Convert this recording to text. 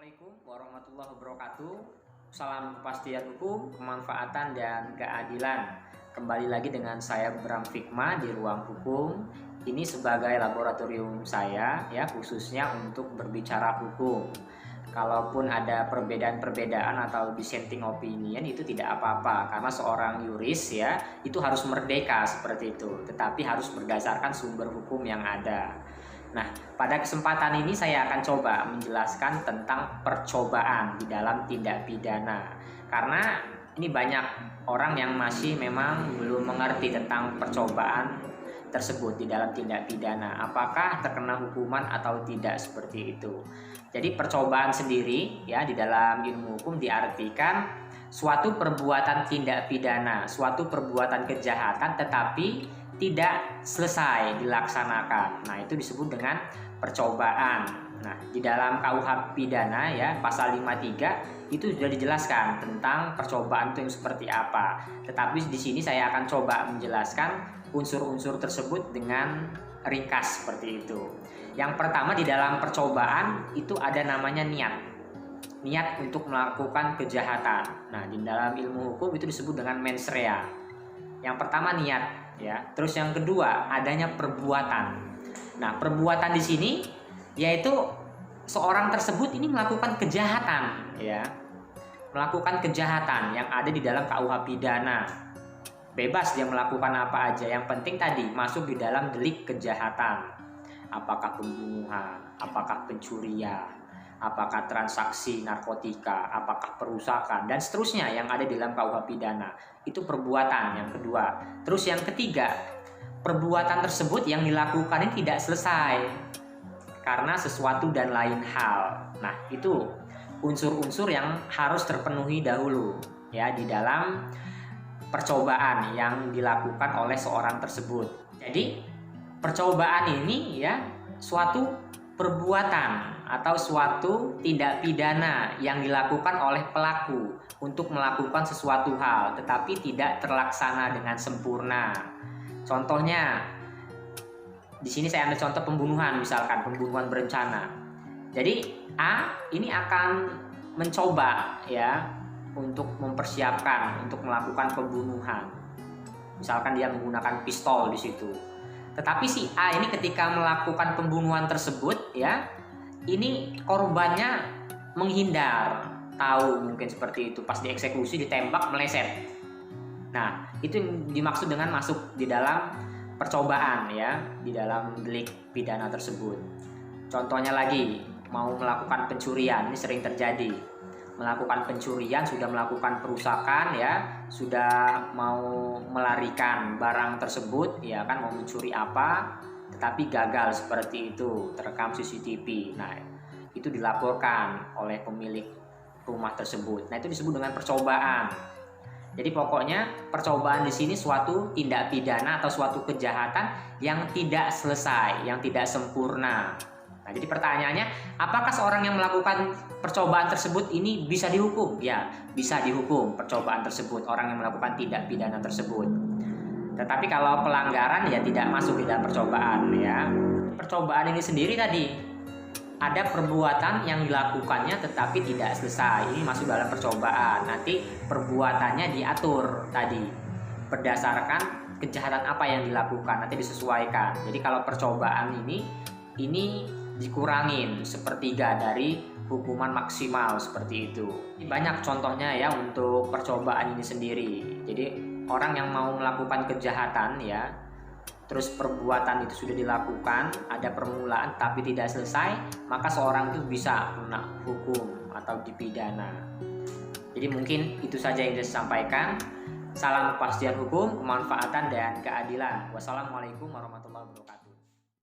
Assalamualaikum warahmatullahi wabarakatuh. Salam kepastian hukum, kemanfaatan, dan keadilan. Kembali lagi dengan saya Bram Fikma di Ruang Hukum. Ini sebagai laboratorium saya ya, khususnya untuk berbicara hukum. Kalaupun ada perbedaan-perbedaan atau dissenting opinion itu tidak apa-apa, karena seorang yuris ya itu harus merdeka seperti itu, tetapi harus berdasarkan sumber hukum yang ada. Nah, pada kesempatan ini saya akan coba menjelaskan tentang percobaan di dalam tindak pidana. Karena ini banyak orang yang masih memang belum mengerti tentang percobaan tersebut di dalam tindak pidana. Apakah terkena hukuman atau tidak seperti itu. Jadi percobaan sendiri ya di dalam ilmu hukum diartikan suatu perbuatan tindak pidana, suatu perbuatan kejahatan tetapi tidak selesai dilaksanakan. Nah, itu disebut dengan percobaan. Nah, di dalam KUH pidana ya, pasal 53 itu sudah dijelaskan tentang percobaan itu yang seperti apa. Tetapi di sini saya akan coba menjelaskan unsur-unsur tersebut dengan ringkas seperti itu. Yang pertama di dalam percobaan itu ada namanya niat. Niat untuk melakukan kejahatan. Nah, di dalam ilmu hukum itu disebut dengan mens rea. Yang pertama niat ya. Terus yang kedua adanya perbuatan. Nah, perbuatan di sini yaitu seorang tersebut ini melakukan kejahatan ya. Melakukan kejahatan yang ada di dalam KUH pidana. Bebas dia melakukan apa aja, yang penting tadi masuk di dalam delik kejahatan. Apakah pembunuhan, apakah pencurian, apakah transaksi narkotika, apakah perusakan, dan seterusnya yang ada di dalam KUH pidana. Itu perbuatan yang kedua. Terus yang ketiga, perbuatan tersebut yang dilakukan ini tidak selesai karena sesuatu dan lain hal. Nah, itu unsur-unsur yang harus terpenuhi dahulu ya di dalam percobaan yang dilakukan oleh seorang tersebut. Jadi, percobaan ini ya suatu perbuatan atau suatu tindak pidana yang dilakukan oleh pelaku untuk melakukan sesuatu hal tetapi tidak terlaksana dengan sempurna. Contohnya di sini saya ambil contoh pembunuhan, misalkan pembunuhan berencana. Jadi A ini akan mencoba ya untuk mempersiapkan untuk melakukan pembunuhan. Misalkan dia menggunakan pistol di situ. Tetapi si A ini ketika melakukan pembunuhan tersebut ya, ini korbannya menghindar, tahu mungkin seperti itu, pas dieksekusi ditembak meleset. Nah, itu dimaksud dengan masuk di dalam percobaan ya, di dalam delik pidana tersebut. Contohnya lagi, mau melakukan pencurian, ini sering terjadi. Melakukan pencurian, sudah melakukan perusakan ya, sudah mau melarikan barang tersebut ya kan, mau mencuri apa tetapi gagal seperti itu, terekam CCTV. Nah, itu dilaporkan oleh pemilik rumah tersebut. Nah, itu disebut dengan percobaan. Jadi pokoknya percobaan di sini suatu tindak pidana atau suatu kejahatan yang tidak selesai, yang tidak sempurna. Nah, jadi pertanyaannya, apakah seorang yang melakukan percobaan tersebut ini bisa dihukum? Ya, bisa dihukum percobaan tersebut, orang yang melakukan tindak pidana tersebut. Tetapi kalau pelanggaran ya tidak masuk di dalam percobaan ya. Percobaan ini sendiri tadi ada perbuatan yang dilakukannya tetapi tidak selesai. Ini masuk dalam percobaan. Nanti perbuatannya diatur tadi berdasarkan kejahatan apa yang dilakukan, nanti disesuaikan. Jadi kalau percobaan ini dikurangin sepertiga dari hukuman maksimal seperti itu. Banyak contohnya ya untuk percobaan ini sendiri. Jadi orang yang mau melakukan kejahatan ya, terus perbuatan itu sudah dilakukan, ada permulaan tapi tidak selesai, maka seorang itu bisa kena hukum atau dipidana. Jadi mungkin itu saja yang saya sampaikan. Salam kepastian hukum, kemanfaatan, dan keadilan. Wassalamualaikum warahmatullahi wabarakatuh.